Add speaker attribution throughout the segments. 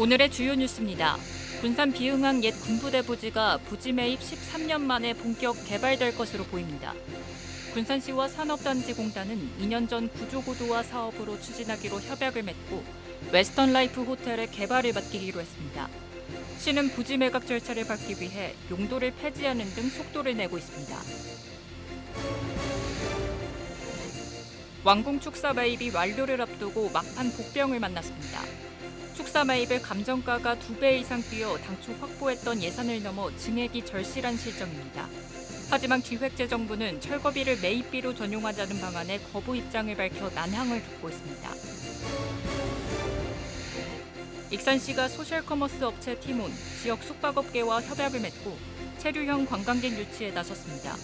Speaker 1: 오늘의 주요 뉴스입니다. 군산 비흥항 옛 군부대 부지가 부지 매입 13년 만에 본격 개발될 것으로 보입니다. 군산시와 산업단지공단은 2년 전 구조고도화 사업으로 추진하기로 협약을 맺고 웨스턴라이프 호텔의 개발을 맡기기로 했습니다. 시는 부지 매각 절차를 밟기 위해 용도를 폐지하는 등 속도를 내고 있습니다. 완공 축사 매입이 완료를 앞두고 막판 복병을 만났습니다. 축사 매입의 감정가가 2배 이상 뛰어 당초 확보했던 예산을 넘어 증액이 절실한 실정입니다. 하지만 기획재정부는 철거비를 매입비로 전용하자는 방안에 거부 입장을 밝혀 난항을 겪고 있습니다. 익산시가 소셜커머스 업체 티몬, 지역 숙박업계와 협약을 맺고 체류형 관광객 유치에 나섰습니다.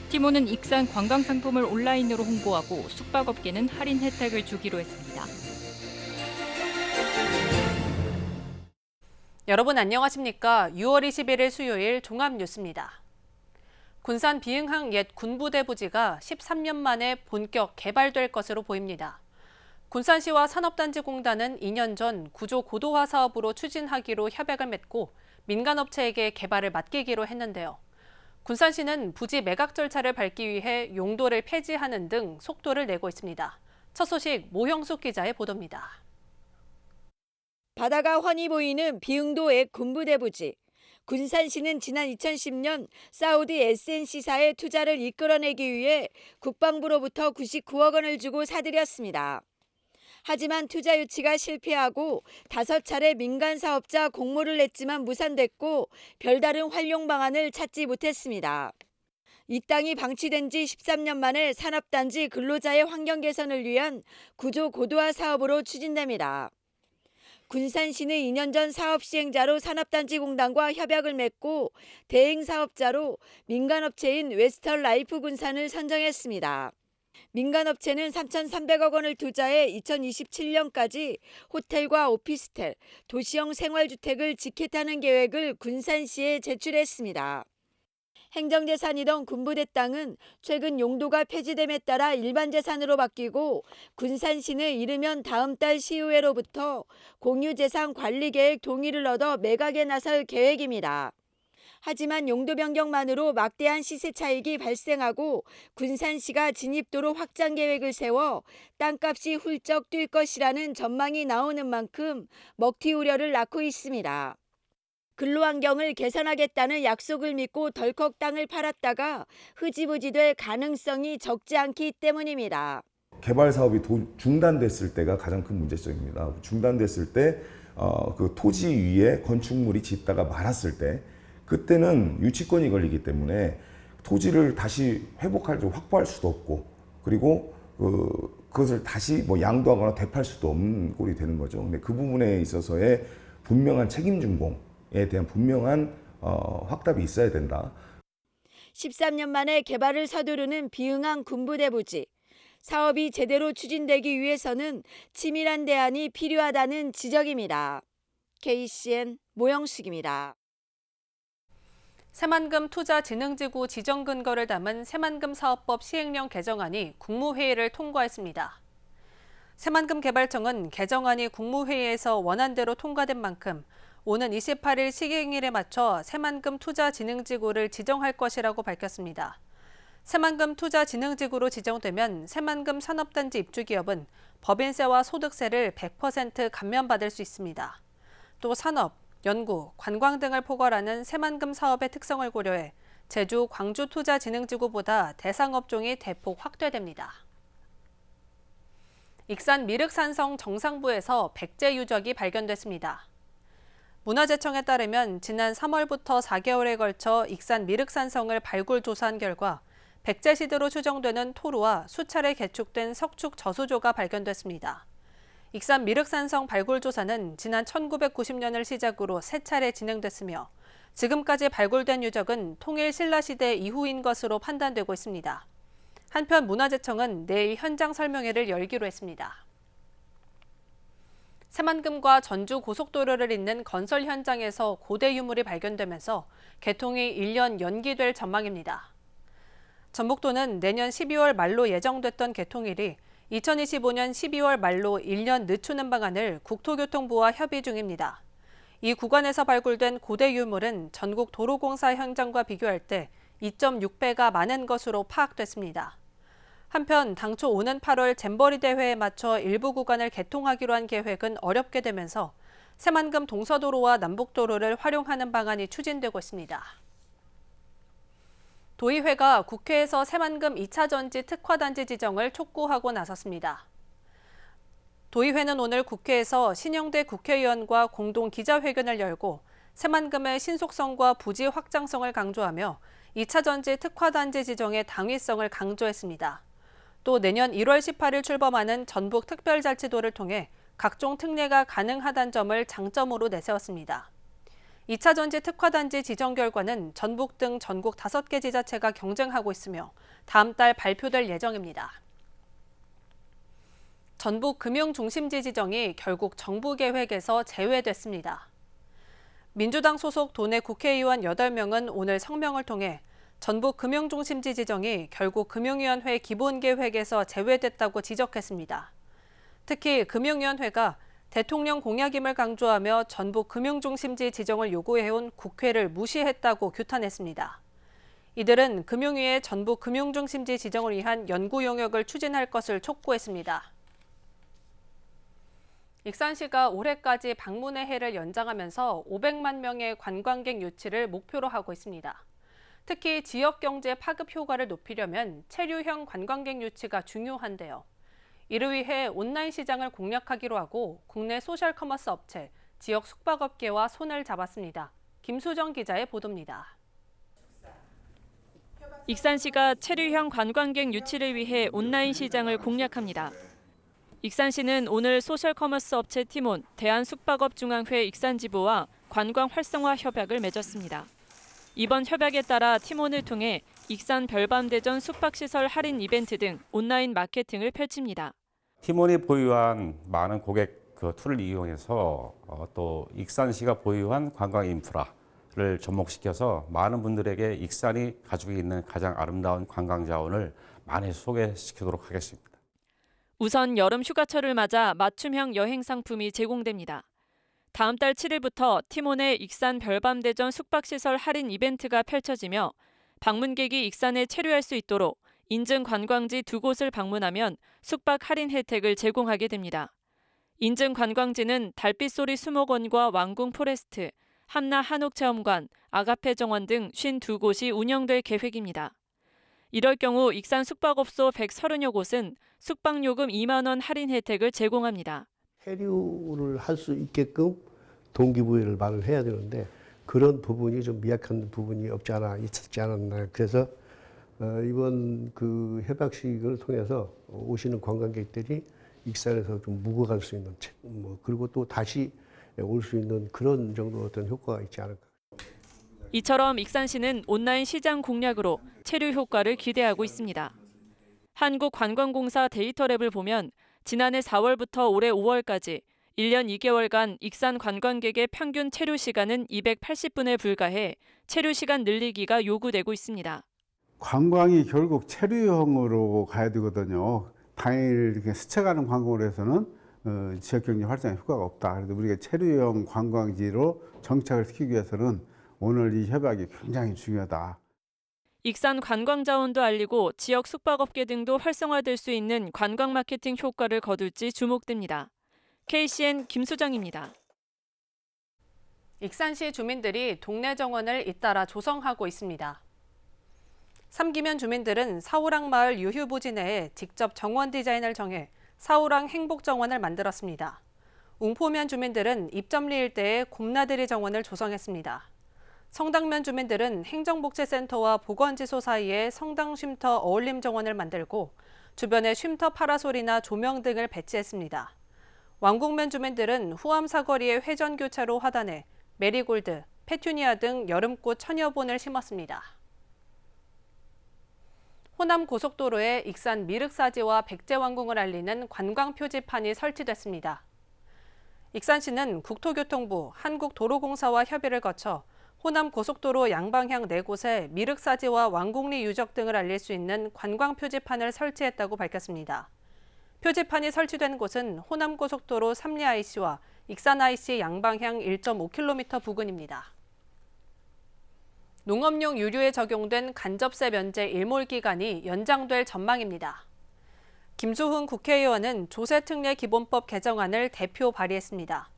Speaker 1: 티몬은 익산 관광상품을 온라인으로 홍보하고 숙박업계는 할인 혜택을 주기로 했습니다.
Speaker 2: 여러분 안녕하십니까? 6월 21일 수요일 종합뉴스입니다. 군산 비흥항 옛 군부대 부지가 13년 만에 본격 개발될 것으로 보입니다. 군산시와 산업단지공단은 2년 전 구조 고도화 사업으로 추진하기로 협약을 맺고 민간업체에게 개발을 맡기기로 했는데요. 군산시는 부지 매각 절차를 밟기 위해 용도를 폐지하는 등 속도를 내고 있습니다. 첫 소식 모형숙 기자의 보도입니다.
Speaker 3: 바다가 훤히 보이는 비흥도 옛 군부대 부지. 군산시는 지난 2010년 사우디 SNC사의 투자를 이끌어내기 위해 국방부로부터 99억 원을 주고 사들였습니다. 하지만 투자 유치가 실패하고 5차례 민간 사업자 공모를 냈지만 무산됐고 별다른 활용 방안을 찾지 못했습니다. 이 땅이 방치된 지 13년 만에 산업단지 근로자의 환경 개선을 위한 구조 고도화 사업으로 추진됩니다. 군산시는 2년 전 사업 시행자로 산업단지공단과 협약을 맺고 대행 사업자로 민간업체인 웨스턴라이프 군산을 선정했습니다. 민간업체는 3,300억 원을 투자해 2027년까지 호텔과 오피스텔, 도시형 생활주택을 직획하는 계획을 군산시에 제출했습니다. 행정재산이던 군부대 땅은 최근 용도가 폐지됨에 따라 일반재산으로 바뀌고 군산시는 이르면 다음 달 시의회로부터 공유재산 관리계획 동의를 얻어 매각에 나설 계획입니다. 하지만 용도 변경만으로 막대한 시세 차익이 발생하고 군산시가 진입도로 확장 계획을 세워 땅값이 훌쩍 뛸 것이라는 전망이 나오는 만큼 먹튀 우려를 낳고 있습니다. 근로환경을 개선하겠다는 약속을 믿고 덜컥 땅을 팔았다가 흐지부지 될 가능성이 적지 않기 때문입니다.
Speaker 4: 개발 사업이 중단됐을 때가 가장 큰 문제점입니다. 중단됐을 때 그 토지 위에 건축물이 짓다가 말았을 때 그때는 유치권이 걸리기 때문에 토지를 다시 확보할 수도 없고 그리고 그것을 다시 양도하거나 되팔 수도 없는 꼴이 되는 거죠. 근데 그 부분에 있어서의 분명한 책임 준공에 대한 분명한 확답이 있어야 된다.
Speaker 3: 13년 만에 개발을 서두르는 비흥항 군부대 부지. 사업이 제대로 추진되기 위해서는 치밀한 대안이 필요하다는 지적입니다. KCN 모형숙입니다.
Speaker 2: 새만금 투자진흥지구 지정 근거를 담은 새만금 사업법 시행령 개정안이 국무회의를 통과했습니다. 새만금 개발청은 개정안이 국무회의에서 원안대로 통과된 만큼 오는 28일 시행일에 맞춰 새만금 투자진흥지구를 지정할 것이라고 밝혔습니다. 새만금 투자진흥지구로 지정되면 새만금 산업단지 입주기업은 법인세와 소득세를 100% 감면받을 수 있습니다. 또 산업, 연구, 관광 등을 포괄하는 새만금 사업의 특성을 고려해 제주 광주투자진흥지구보다 대상 업종이 대폭 확대됩니다. 익산 미륵산성 정상부에서 백제 유적이 발견됐습니다. 문화재청에 따르면 지난 3월부터 4개월에 걸쳐 익산 미륵산성을 발굴 조사한 결과 백제 시대로 추정되는 토루와 수차례 개축된 석축 저수조가 발견됐습니다. 익산 미륵산성 발굴 조사는 지난 1990년을 시작으로 3차례 진행됐으며 지금까지 발굴된 유적은 통일 신라시대 이후인 것으로 판단되고 있습니다. 한편 문화재청은 내일 현장 설명회를 열기로 했습니다. 새만금과 전주 고속도로를 잇는 건설 현장에서 고대 유물이 발견되면서 개통이 1년 연기될 전망입니다. 전북도는 내년 12월 말로 예정됐던 개통일이 2025년 12월 말로 1년 늦추는 방안을 국토교통부와 협의 중입니다. 이 구간에서 발굴된 고대 유물은 전국 도로공사 현장과 비교할 때 2.6배가 많은 것으로 파악됐습니다. 한편 당초 오는 8월 잼버리 대회에 맞춰 일부 구간을 개통하기로 한 계획은 어렵게 되면서 새만금 동서도로와 남북도로를 활용하는 방안이 추진되고 있습니다. 도의회가 국회에서 새만금 2차 전지 특화단지 지정을 촉구하고 나섰습니다. 도의회는 오늘 국회에서 신영대 국회의원과 공동 기자회견을 열고 새만금의 신속성과 부지 확장성을 강조하며 2차 전지 특화단지 지정의 당위성을 강조했습니다. 또 내년 1월 18일 출범하는 전북 특별자치도를 통해 각종 특례가 가능하다는 점을 장점으로 내세웠습니다. 2차 전지 특화단지 지정 결과는 전북 등 전국 5개 지자체가 경쟁하고 있으며 다음 달 발표될 예정입니다. 전북 금융중심지 지정이 결국 정부 계획에서 제외됐습니다. 민주당 소속 도내 국회의원 8명은 오늘 성명을 통해 전북 금융중심지 지정이 결국 금융위원회 기본계획에서 제외됐다고 지적했습니다. 특히 금융위원회가 대통령 공약임을 강조하며 전북 금융중심지 지정을 요구해온 국회를 무시했다고 규탄했습니다. 이들은 금융위의 전북 금융중심지 지정을 위한 연구 용역을 추진할 것을 촉구했습니다. 익산시가 올해까지 방문의 해를 연장하면서 500만 명의 관광객 유치를 목표로 하고 있습니다. 특히 지역 경제 파급 효과를 높이려면 체류형 관광객 유치가 중요한데요. 이를 위해 온라인 시장을 공략하기로 하고 국내 소셜커머스 업체, 지역 숙박업계와 손을 잡았습니다. 김수정 기자의 보도입니다.
Speaker 1: 익산시가 체류형 관광객 유치를 위해 온라인 시장을 공략합니다. 익산시는 오늘 소셜커머스 업체 티몬, 대한숙박업중앙회 익산지부와 관광 활성화 협약을 맺었습니다. 이번 협약에 따라 티몬을 통해 익산 별밤대전 숙박시설 할인 이벤트 등 온라인 마케팅을 펼칩니다.
Speaker 5: 티몬이 보유한 많은 고객 툴을 이용해서 또 익산시가 보유한 관광 인프라를 접목시켜서 많은 분들에게 익산이 가지고 있는 가장 아름다운 관광 자원을 많이 소개시키도록 하겠습니다.
Speaker 1: 우선 여름 휴가철을 맞아 맞춤형 여행 상품이 제공됩니다. 다음 달 7일부터 티몬의 익산 별밤대전 숙박시설 할인 이벤트가 펼쳐지며 방문객이 익산에 체류할 수 있도록 인증 관광지 2곳을 방문하면 숙박 할인 혜택을 제공하게 됩니다. 인증 관광지는 달빛소리 수목원과 왕궁 포레스트, 함나 한옥체험관, 아가페 정원 등 52곳이 운영될 계획입니다. 이럴 경우 익산 숙박업소 130여 곳은 숙박요금 2만 원 할인 혜택을 제공합니다.
Speaker 6: 체류를 할 수 있게끔 동기부여를 말을 해야 되는데 그런 부분이 좀 미약한 부분이 없지 않아 있었지 않았나. 그래서 이번 그 협약식을 통해서 오시는 관광객들이 익산에서 좀 묵어갈 수 있는 그리고 또 다시 올 수 있는 그런 정도 어떤 효과가 있지 않을까.
Speaker 1: 이처럼 익산시는 온라인 시장 공략으로 체류 효과를 기대하고 있습니다. 한국관광공사 데이터랩을 보면 지난해 4월부터 올해 5월까지 1년 2개월간 익산 관광객의 평균 체류 시간은 280분에 불과해 체류 시간 늘리기가 요구되고 있습니다.
Speaker 7: 관광이 결국 체류형으로 가야 되거든요. 당일 이렇게 스쳐가는 관광으로 해서는 지역경제 활성화 효과가 없다. 그래서 우리가 체류형 관광지로 정착을 시키기 위해서는 오늘 이 협약이 굉장히 중요하다.
Speaker 1: 익산 관광 자원도 알리고 지역 숙박업계 등도 활성화될 수 있는 관광 마케팅 효과를 거둘지 주목됩니다. KCN 김수정입니다.
Speaker 2: 익산시 주민들이 동네 정원을 잇따라 조성하고 있습니다. 삼기면 주민들은 사우랑 마을 유휴부지 내에 직접 정원 디자인을 정해 사우랑 행복정원을 만들었습니다. 웅포면 주민들은 입점리 일대에 곰나들이 정원을 조성했습니다. 성당면 주민들은 행정복지센터와 보건지소 사이에 성당 쉼터 어울림 정원을 만들고 주변에 쉼터 파라솔이나 조명 등을 배치했습니다. 왕궁면 주민들은 후암 사거리의 회전교차로 화단에 메리골드, 페튜니아 등 여름꽃 1000여 본을 심었습니다. 호남 고속도로에 익산 미륵사지와 백제왕궁을 알리는 관광 표지판이 설치됐습니다. 익산시는 국토교통부, 한국도로공사와 협의를 거쳐 호남 고속도로 양방향 4곳에 미륵사지와 왕궁리 유적 등을 알릴 수 있는 관광 표지판을 설치했다고 밝혔습니다. 표지판이 설치된 곳은 호남고속도로 삼리-IC와 익산-IC 양방향 1.5km 부근입니다. 농업용 유류에 적용된 간접세 면제 일몰 기간이 연장될 전망입니다. 김수훈 국회의원은 조세특례 기본법 개정안을 대표 발의했습니다.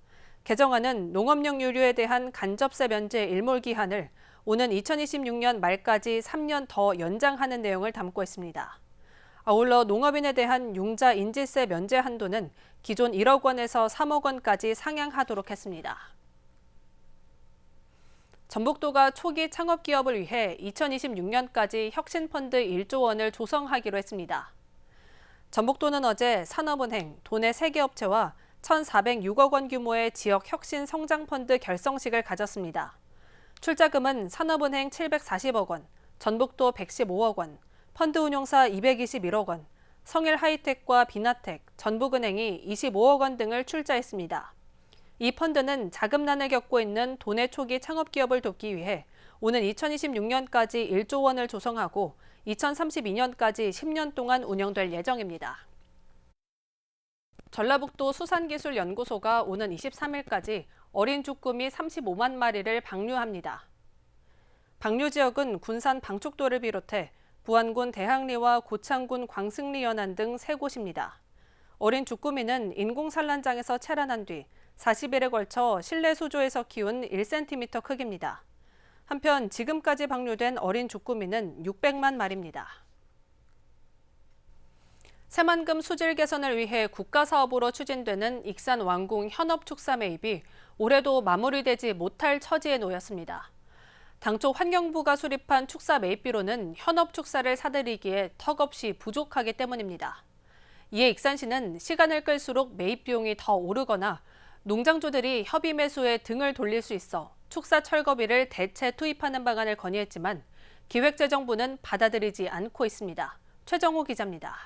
Speaker 2: 개정안은 농업용 유류에 대한 간접세 면제 일몰 기한을 오는 2026년 말까지 3년 더 연장하는 내용을 담고 있습니다. 아울러 농업인에 대한 융자 인지세 면제 한도는 기존 1억 원에서 3억 원까지 상향하도록 했습니다. 전북도가 초기 창업 기업을 위해 2026년까지 혁신펀드 1조 원을 조성하기로 했습니다. 전북도는 어제 산업은행, 도내 3개 업체와 1,406억 원 규모의 지역 혁신 성장펀드 결성식을 가졌습니다. 출자금은 산업은행 740억 원, 전북도 115억 원, 펀드 운용사 221억 원, 성일하이텍과 비나텍, 전북은행이 25억 원 등을 출자했습니다. 이 펀드는 자금난을 겪고 있는 도내 초기 창업기업을 돕기 위해 오는 2026년까지 1조 원을 조성하고 2032년까지 10년 동안 운영될 예정입니다. 전라북도 수산기술연구소가 오는 23일까지 어린 쭈꾸미 35만 마리를 방류합니다. 방류 지역은 군산 방축도를 비롯해 부안군 대항리와 고창군 광승리 연안 등 3곳입니다. 어린 쭈꾸미는 인공산란장에서 체란한 뒤 40일에 걸쳐 실내 수조에서 키운 1cm 크기입니다. 한편 지금까지 방류된 어린 쭈꾸미는 600만 마리입니다. 새만금 수질 개선을 위해 국가사업으로 추진되는 익산 왕궁 현업축사 매입이 올해도 마무리되지 못할 처지에 놓였습니다. 당초 환경부가 수립한 축사 매입비로는 현업축사를 사들이기에 턱없이 부족하기 때문입니다. 이에 익산시는 시간을 끌수록 매입 비용이 더 오르거나 농장주들이 협의 매수에 등을 돌릴 수 있어 축사 철거비를 대체 투입하는 방안을 건의했지만 기획재정부는 받아들이지 않고 있습니다. 최정호 기자입니다.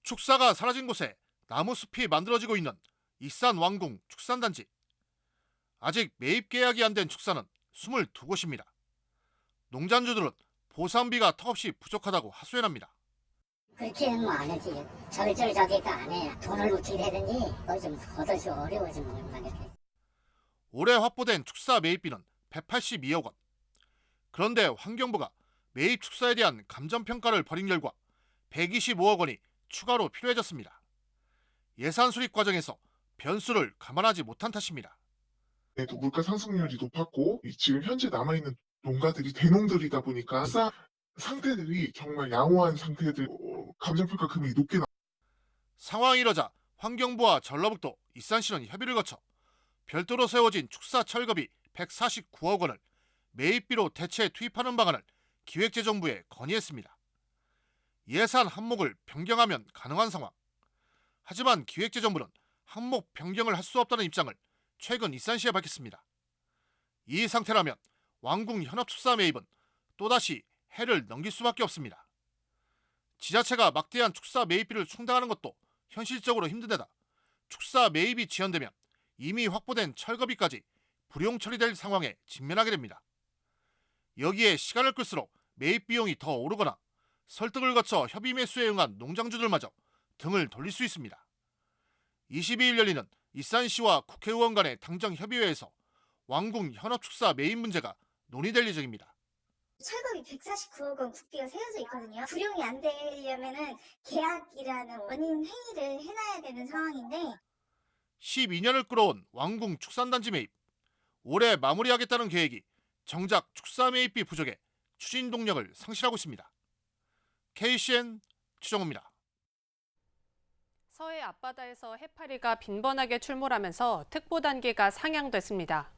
Speaker 8: 축사가 사라진 곳에 나무숲이 만들어지고 있는 익산 왕궁 축산단지. 아직 매입 계약이 안 된 축사는 22곳입니다. 농장주들은 보상비가 턱없이 부족하다고 하소연합니다.
Speaker 9: 그렇게는 뭐 안 했지. 저기가 안 해. 돈을 어떻게 해야든지 좀 얻어서 어려워지 뭐 이렇게.
Speaker 8: 올해 확보된 축사 매입비는 182억 원. 그런데 환경부가 매입 축사에 대한 감정평가를 벌인 결과 125억 원이 추가로 필요해졌습니다. 예산 수립 과정에서 변수를 감안하지 못한 탓입니다.
Speaker 10: 물가 상승률이 높았고 지금 현재 남아있는 농가들이 대농들이다 보니까 상태들이 정말 양호한 상태들 감정평가 금액이 높게
Speaker 8: 상황이 이러자 환경부와 전라북도, 익산시는 협의를 거쳐 별도로 세워진 축사 철거비 149억 원을 매입비로 대체 투입하는 방안을 기획재정부에 건의했습니다. 예산 항목을 변경하면 가능한 상황. 하지만 기획재정부는 항목 변경을 할 수 없다는 입장을 최근 익산시에 밝혔습니다. 이 상태라면 왕궁 현업축사 매입은 또다시 해를 넘길 수밖에 없습니다. 지자체가 막대한 축사 매입비를 충당하는 것도 현실적으로 힘든 데다 축사 매입이 지연되면 이미 확보된 철거비까지 불용 처리될 상황에 직면하게 됩니다. 여기에 시간을 끌수록 매입 비용이 더 오르거나 설득을 거쳐 협의 매수에 응한 농장주들마저 등을 돌릴 수 있습니다. 22일 열리는 익산시와 국회의원 간의 당정협의회에서 왕궁 현업축사 매입 문제가 논의될 예정입니다.
Speaker 11: 철거비 149억 원 국비가 세워져 있거든요. 불용이 안 되려면은 계약이라는 원인 행위를 해놔야 되는 상황인데
Speaker 8: 12년을 끌어온 왕궁 축산단지 매입. 올해 마무리하겠다는 계획이 정작 축사 매입비 부족에 추진 동력을 상실하고 있습니다. KCN 최정호입니다.
Speaker 2: 서해 앞바다에서 해파리가 빈번하게 출몰하면서 특보 단계가 상향됐습니다.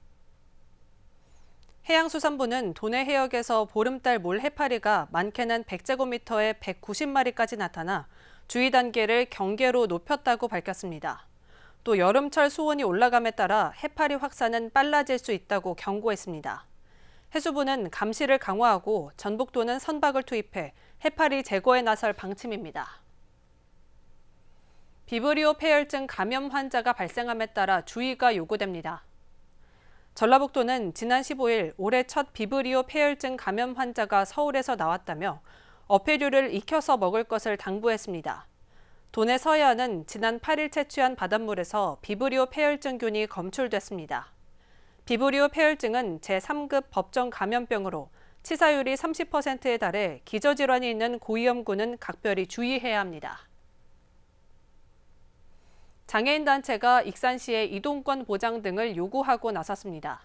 Speaker 2: 해양수산부는 도내 해역에서 보름달 몰 해파리가 많게는 100제곱미터에 190마리까지 나타나 주의 단계를 경계로 높였다고 밝혔습니다. 또 여름철 수온이 올라감에 따라 해파리 확산은 빨라질 수 있다고 경고했습니다. 해수부는 감시를 강화하고 전북도는 선박을 투입해 해파리 제거에 나설 방침입니다. 비브리오 폐혈증 감염 환자가 발생함에 따라 주의가 요구됩니다. 전라북도는 지난 15일 올해 첫 비브리오 폐혈증 감염 환자가 서울에서 나왔다며 어패류를 익혀서 먹을 것을 당부했습니다. 도내 서해안은 지난 8일 채취한 바닷물에서 비브리오 폐혈증균이 검출됐습니다. 비브리오 폐혈증은 제3급 법정 감염병으로 치사율이 30%에 달해 기저질환이 있는 고위험군은 각별히 주의해야 합니다. 장애인 단체가 익산시에 이동권 보장 등을 요구하고 나섰습니다.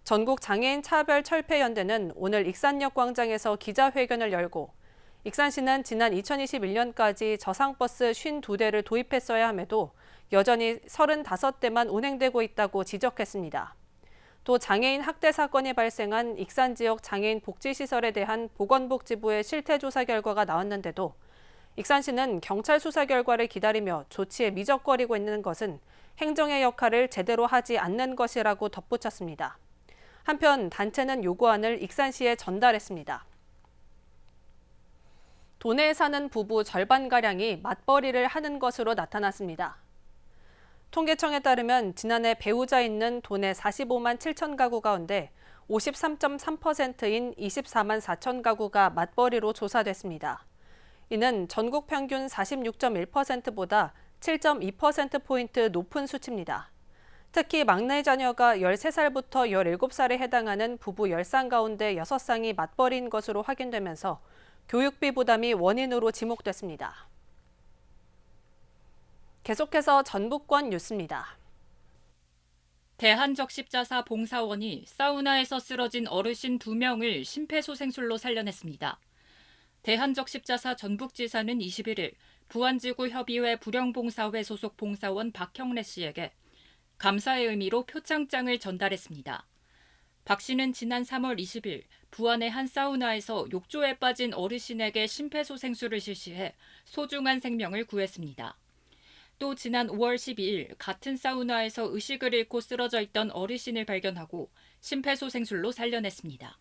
Speaker 2: 전국 장애인 차별철폐연대는 오늘 익산역 광장에서 기자회견을 열고 익산시는 지난 2021년까지 저상버스 52대를 도입했어야 함에도 여전히 35대만 운행되고 있다고 지적했습니다. 또 장애인 학대 사건이 발생한 익산 지역 장애인 복지시설에 대한 보건복지부의 실태조사 결과가 나왔는데도 익산시는 경찰 수사 결과를 기다리며 조치에 미적거리고 있는 것은 행정의 역할을 제대로 하지 않는 것이라고 덧붙였습니다. 한편 단체는 요구안을 익산시에 전달했습니다. 도내에 사는 부부 절반가량이 맞벌이를 하는 것으로 나타났습니다. 통계청에 따르면 지난해 배우자 있는 도내 45만 7천 가구 가운데 53.3%인 24만 4천 가구가 맞벌이로 조사됐습니다. 이는 전국 평균 46.1%보다 7.2%포인트 높은 수치입니다. 특히 막내 자녀가 13살부터 17살에 해당하는 부부 10쌍 가운데 6쌍이 맞벌이인 것으로 확인되면서 교육비 부담이 원인으로 지목됐습니다. 계속해서 전북권 뉴스입니다.
Speaker 1: 대한적십자사 봉사원이 사우나에서 쓰러진 어르신 2명을 심폐소생술로 살려냈습니다. 대한적십자사 전북지사는 21일 부안지구협의회 불영봉사회 소속 봉사원 박형래 씨에게 감사의 의미로 표창장을 전달했습니다. 박 씨는 지난 3월 20일 부안의 한 사우나에서 욕조에 빠진 어르신에게 심폐소생술을 실시해 소중한 생명을 구했습니다. 또 지난 5월 12일 같은 사우나에서 의식을 잃고 쓰러져 있던 어르신을 발견하고 심폐소생술로 살려냈습니다.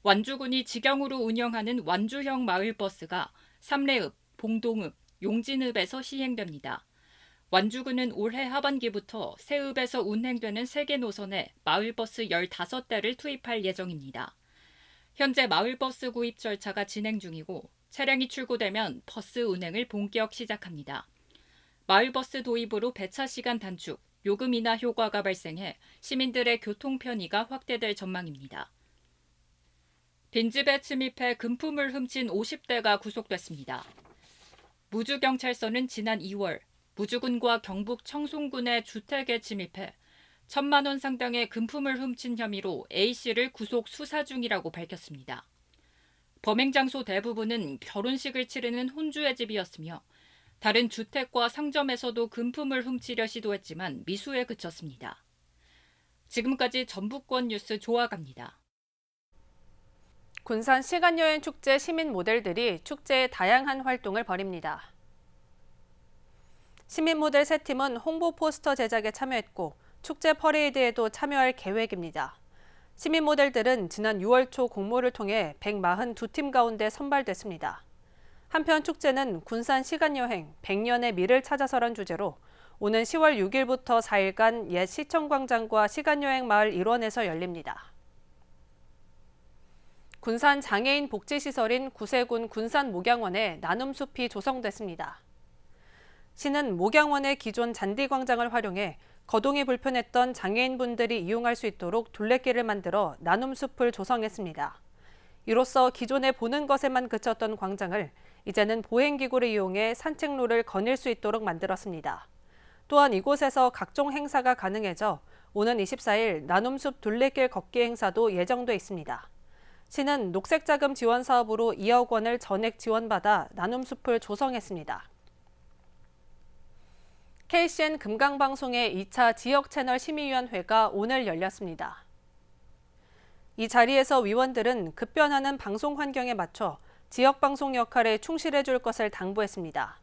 Speaker 1: 완주군이 직영으로 운영하는 완주형 마을버스가 삼례읍, 봉동읍, 용진읍에서 시행됩니다. 완주군은 올해 하반기부터 세읍에서 운행되는 3개 노선에 마을버스 15대를 투입할 예정입니다. 현재 마을버스 구입 절차가 진행 중이고 차량이 출고되면 버스 운행을 본격 시작합니다. 마을버스 도입으로 배차 시간 단축, 요금 인하 효과가 발생해 시민들의 교통 편의가 확대될 전망입니다. 빈집에 침입해 금품을 훔친 50대가 구속됐습니다. 무주경찰서는 지난 2월 무주군과 경북 청송군의 주택에 침입해 1,000만 원 상당의 금품을 훔친 혐의로 A씨를 구속 수사 중이라고 밝혔습니다. 범행 장소 대부분은 결혼식을 치르는 혼주의 집이었으며 다른 주택과 상점에서도 금품을 훔치려 시도했지만 미수에 그쳤습니다. 지금까지 전북권 뉴스 조아갑니다.
Speaker 2: 군산 시간여행 축제 시민 모델들이 축제의 다양한 활동을 벌입니다. 시민 모델 3팀은 홍보 포스터 제작에 참여했고 축제 퍼레이드에도 참여할 계획입니다. 시민 모델들은 지난 6월 초 공모를 통해 142팀 가운데 선발됐습니다. 한편 축제는 군산 시간여행 100년의 미를 찾아서란 주제로 오는 10월 6일부터 4일간 옛 시청광장과 시간여행 마을 일원에서 열립니다. 군산 장애인 복지시설인 구세군 군산 목양원에 나눔숲이 조성됐습니다. 시는 목양원의 기존 잔디광장을 활용해 거동이 불편했던 장애인분들이 이용할 수 있도록 둘레길을 만들어 나눔숲을 조성했습니다. 이로써 기존에 보는 것에만 그쳤던 광장을 이제는 보행기구를 이용해 산책로를 거닐 수 있도록 만들었습니다. 또한 이곳에서 각종 행사가 가능해져 오는 24일 나눔숲 둘레길 걷기 행사도 예정돼 있습니다. 시는 녹색자금 지원 사업으로 2억 원을 전액 지원받아 나눔숲을 조성했습니다. KCN 금강방송의 2차 지역채널 심의위원회가 오늘 열렸습니다. 이 자리에서 위원들은 급변하는 방송 환경에 맞춰 지역방송 역할에 충실해 줄 것을 당부했습니다.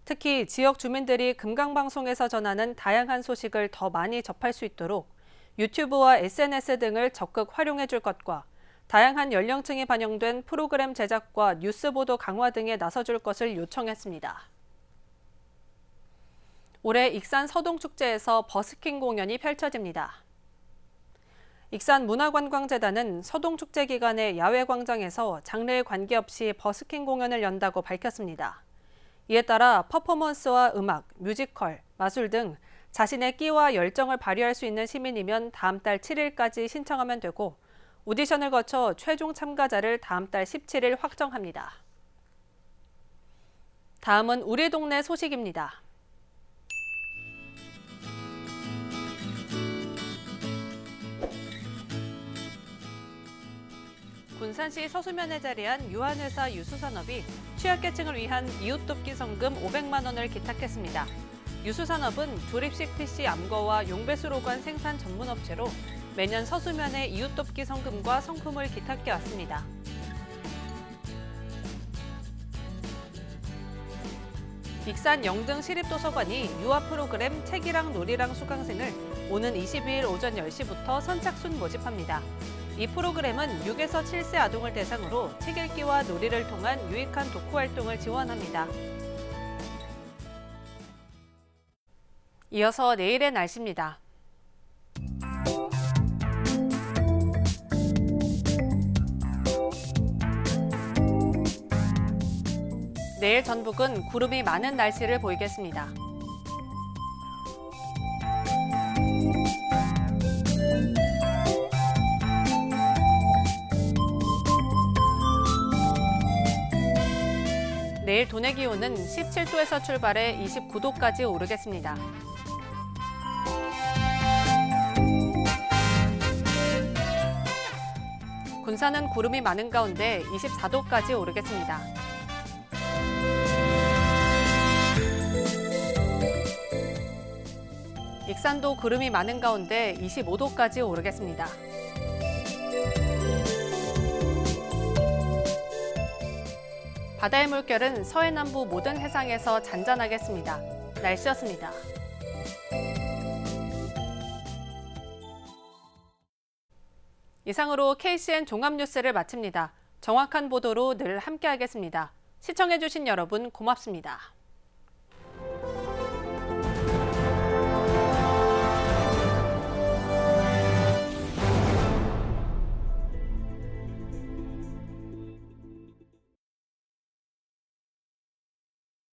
Speaker 2: 특히 지역 주민들이 금강방송에서 전하는 다양한 소식을 더 많이 접할 수 있도록 유튜브와 SNS 등을 적극 활용해 줄 것과 다양한 연령층이 반영된 프로그램 제작과 뉴스 보도 강화 등에 나서줄 것을 요청했습니다. 올해 익산 서동축제에서 버스킹 공연이 펼쳐집니다. 익산문화관광재단은 서동축제 기간에 야외 광장에서 장르에 관계없이 버스킹 공연을 연다고 밝혔습니다. 이에 따라 퍼포먼스와 음악, 뮤지컬, 마술 등 자신의 끼와 열정을 발휘할 수 있는 시민이면 다음 달 7일까지 신청하면 되고 오디션을 거쳐 최종 참가자를 다음 달 17일 확정합니다. 다음은 우리 동네 소식입니다. 군산시 서수면에 자리한 유한회사 유수산업이 취약계층을 위한 이웃돕기 성금 500만 원을 기탁했습니다. 유수산업은 조립식 PC 암거와 용배수 로관 생산 전문업체로 매년 서수면에 이웃돕기 성금과 성품을 기탁해 왔습니다. 익산 영등 시립도서관이 유아 프로그램 책이랑 놀이랑 수강생을 오는 22일 오전 10시부터 선착순 모집합니다. 이 프로그램은 6에서 7세 아동을 대상으로 책 읽기와 놀이를 통한 유익한 독후 활동을 지원합니다. 이어서 내일의 날씨입니다. 내일 전북은 구름이 많은 날씨를 보이겠습니다. 내일 도내 기온은 17도에서 출발해 29도까지 오르겠습니다. 군산은 구름이 많은 가운데 24도까지 오르겠습니다. 익산도 구름이 많은 가운데 25도까지 오르겠습니다. 바다의 물결은 서해남부 모든 해상에서 잔잔하겠습니다. 날씨였습니다. 이상으로 KCN 종합뉴스를 마칩니다. 정확한 보도로 늘 함께하겠습니다. 시청해주신 여러분 고맙습니다.